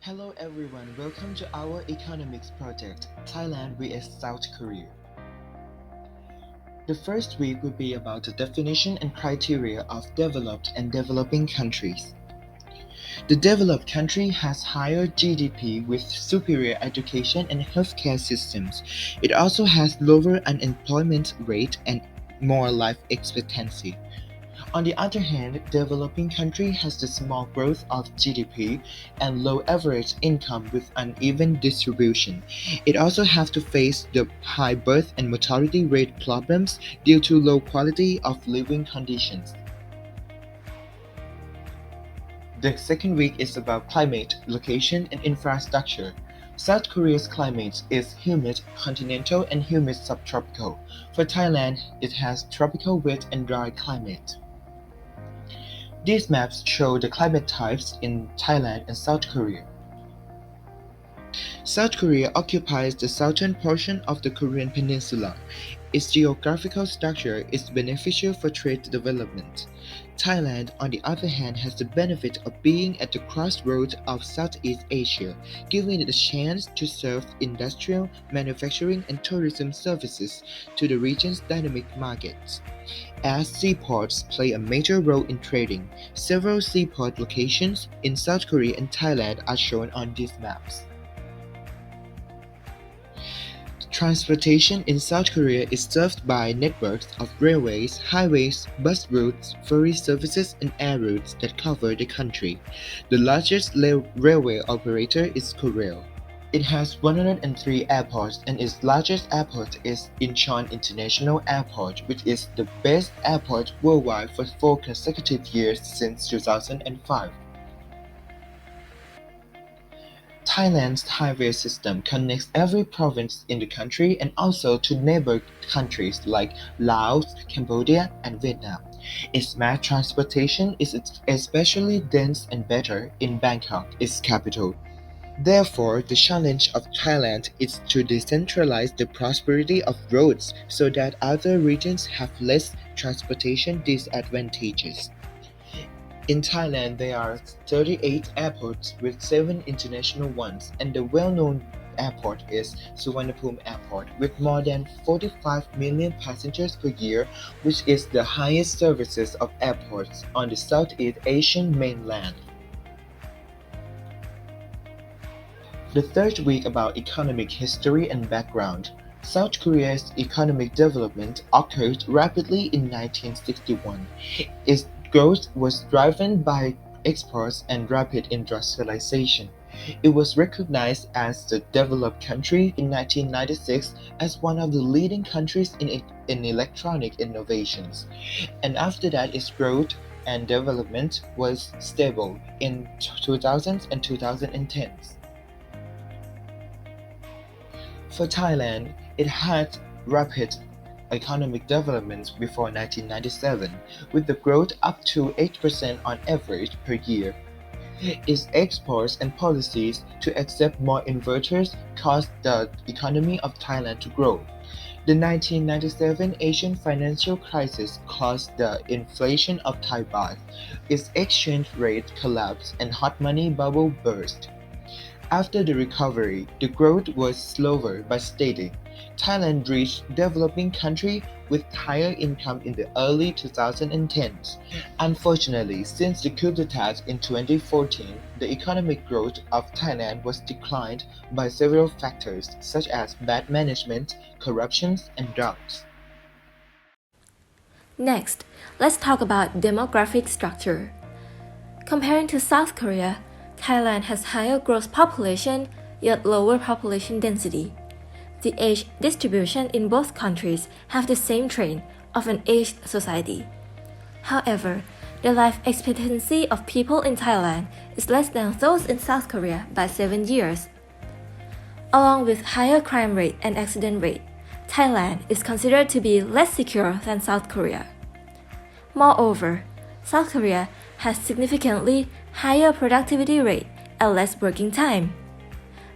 Hello everyone, welcome to our economics project, Thailand vs South Korea. The first week will be about the definition and criteria of developed and developing countries. The developed country has higher GDP with superior education and healthcare systems. It also has lower unemployment rate and more life expectancy. On the other hand, developing country has the small growth of GDP and low average income with uneven distribution. It also has to face the high birth and mortality rate problems due to low quality of living conditions. The second week is about climate, location, and infrastructure. South Korea's climate is humid, continental, and humid subtropical. For Thailand, it has tropical wet and dry climate. These maps show the climate types in Thailand and South Korea. South Korea occupies the southern portion of the Korean peninsula. Its geographical structure is beneficial for trade development. Thailand, on the other hand, has the benefit of being at the crossroads of Southeast Asia, giving it a chance to serve industrial, manufacturing, and tourism services to the region's dynamic markets. As seaports play a major role in trading, several seaport locations in South Korea and Thailand are shown on these maps. Transportation in South Korea is served by networks of railways, highways, bus routes, ferry services, and air routes that cover the country. The largest railway operator is Korail. It has 103 airports and its largest airport is Incheon International Airport, which is the best airport worldwide for 4 consecutive years since 2005. Thailand's highway system connects every province in the country and also to neighbor countries like Laos, Cambodia, and Vietnam. Its mass transportation is especially dense and better in Bangkok, its capital. Therefore, the challenge of Thailand is to decentralize the prosperity of roads so that other regions have less transportation disadvantages. In Thailand, there are 38 airports with 7 international ones, and the well-known airport is Suvarnabhumi Airport with more than 45 million passengers per year, which is the highest services of airports on the Southeast Asian mainland. The third week about economic history and background. South Korea's economic development occurred rapidly in 1961. Its growth was driven by exports and rapid industrialization. It was recognized as the developed country in 1996 as one of the leading countries in electronic innovations. And after that, its growth and development was stable in 2000s and 2010s. For Thailand, it had rapid economic development before 1997, with the growth up to 8% on average per year. Its exports and policies to accept more inverters caused the economy of Thailand to grow. The 1997 Asian financial crisis caused the inflation of Thai baht. Its exchange rate collapsed and hot money bubble burst. After the recovery, the growth was slower but steady. Thailand reached developing country with higher income in the early 2010s. Unfortunately, since the coup d'etat in 2014, the economic growth of Thailand was declined by several factors such as bad management, corruption, and droughts. Next, let's talk about demographic structure. Comparing to South Korea, Thailand has higher gross population yet lower population density. The age distribution in both countries have the same trend of an aged society. However, the life expectancy of people in Thailand is less than those in South Korea by 7 years. Along with higher crime rate and accident rate, Thailand is considered to be less secure than South Korea. Moreover, South Korea has significantly higher productivity rate and less working time.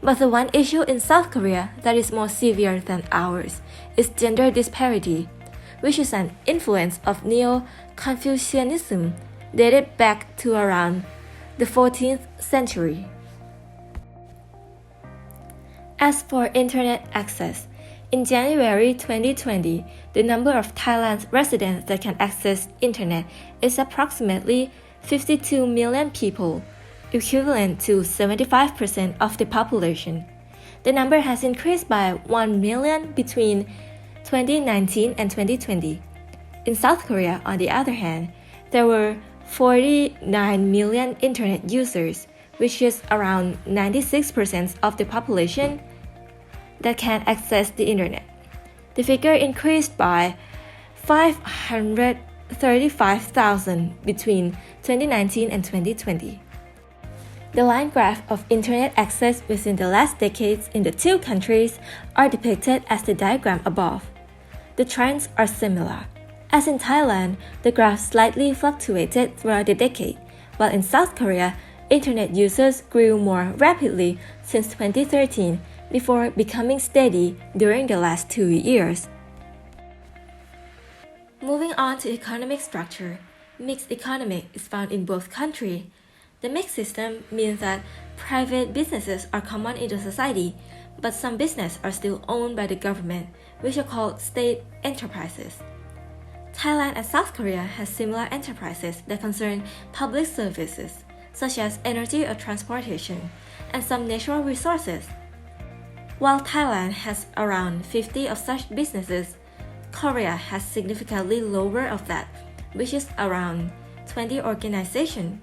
But the one issue in South Korea that is more severe than ours is gender disparity, which is an influence of Neo-Confucianism dated back to around the 14th century. As for internet access, in January 2020, the number of Thailand's residents that can access internet is approximately 52 million people, equivalent to 75% of the population. The number has increased by 1 million between 2019 and 2020. In South Korea, on the other hand, there were 49 million internet users, which is around 96% of the population that can access the internet. The figure increased by 535,000 between 2019 and 2020. The line graph of internet access within the last decades in the two countries are depicted as the diagram above. The trends are similar. As in Thailand, the graph slightly fluctuated throughout the decade, while in South Korea, internet users grew more rapidly since 2013 before becoming steady during the last 2 years. Moving on to economic structure, mixed economy is found in both countries. The mixed system means that private businesses are common in the society, but some businesses are still owned by the government, which are called state enterprises. Thailand and South Korea have similar enterprises that concern public services, such as energy or transportation, and some natural resources. While Thailand has around 50 of such businesses, Korea has significantly lower of that, which is around 20 organizations.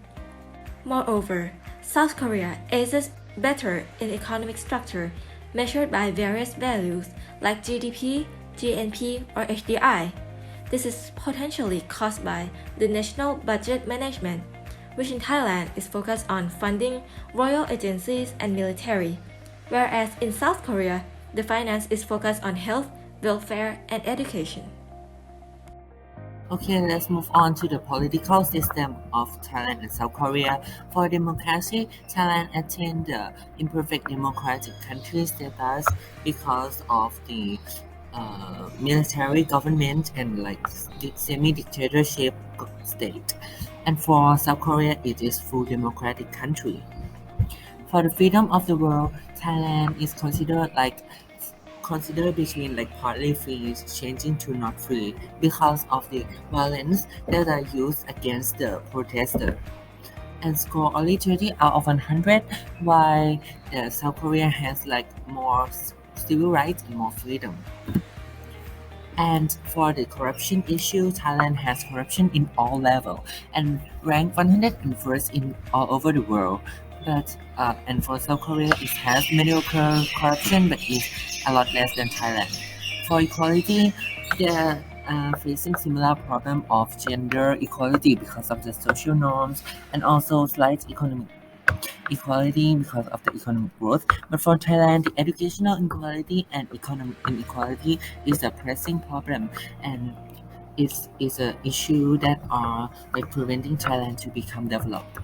Moreover, South Korea ages better in economic structure measured by various values like GDP, GNP, or HDI. This is potentially caused by the national budget management, which in Thailand is focused on funding royal agencies and military, whereas in South Korea, the finance is focused on health, welfare, and education. Okay, let's move on to the political system of Thailand and South Korea. For democracy, Thailand attained the imperfect democratic country status because of the military government and semi-dictatorship state. And for South Korea, it is full democratic country. For the freedom of the world, Thailand is considered between partly free changing to not free because of the violence that are used against the protester. And score only 30 out of 100, while South Korea has more civil rights and more freedom. And for the corruption issue, Thailand has corruption in all levels and ranked 101st in all over the world. But and for South Korea, it has mediocre corruption, but is a lot less than Thailand. For equality, they're facing similar problem of gender equality because of the social norms and also slight economic equality because of the economic growth. But for Thailand, the educational inequality and economic inequality is a pressing problem, and is an issue that are preventing Thailand to become developed.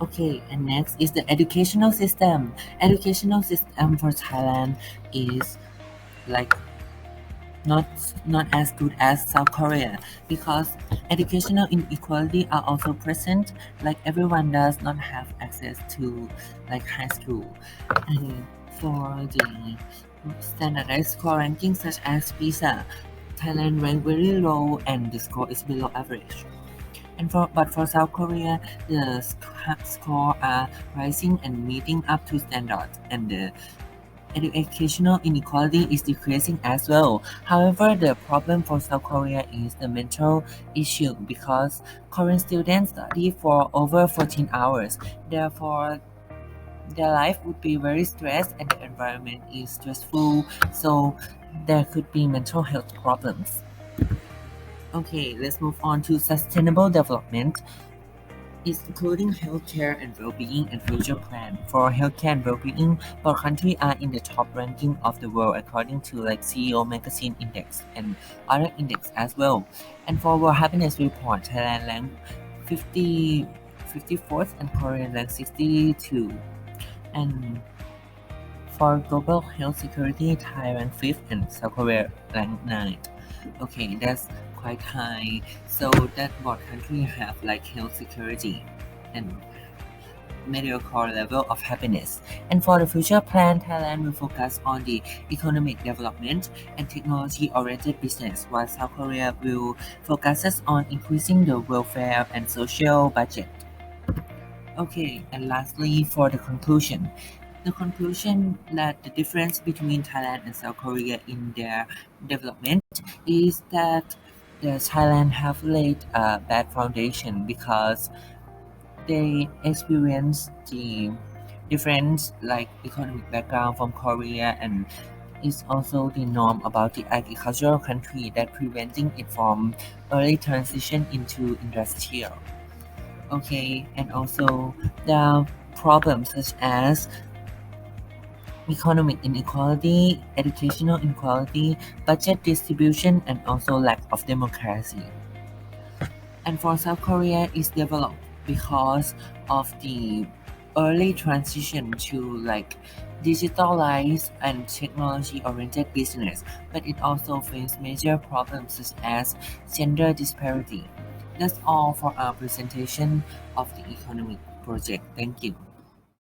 Okay, and next is the educational system. Educational system for Thailand is not as good as South Korea because educational inequality are also present. Everyone does not have access to high school. And for the standardized score rankings such as PISA, Thailand ranked very low and the score is below average. But for South Korea, the score are rising and meeting up to standards, and the educational inequality is decreasing as well. However, the problem for South Korea is the mental issue because Korean students study for over 14 hours. Therefore, their life would be very stressed and the environment is stressful, so there could be mental health problems. Okay, let's move on to sustainable development. It's including healthcare and well-being and future plan. For healthcare and well-being, our country are in the top ranking of the world according to CEO Magazine Index and other index as well. And for World Happiness Report, Thailand ranked 54th and Korea ranked 62. And for global health security, Thai ranked 5th and South Korea ranked 9th. Okay, that's quite high, so that both countries have health security. And mediocre level of happiness. And for the future plan, Thailand will focus on the economic development and technology-oriented business, while South Korea will focus on increasing the welfare and social budget. Okay, and lastly, for the conclusion. The conclusion that the difference between Thailand and South Korea in their development is that the Thailand have laid a bad foundation because they experience the different like economic background from Korea, and is also the norm about the agricultural country that preventing it from early transition into industrial. Okay, and also the problems such as economic inequality, educational inequality, budget distribution, and also lack of democracy. And for South Korea is developed because of the early transition to like digitalized and technology-oriented business, but it also faced major problems such as gender disparity. That's all for our presentation of the economic project. Thank you.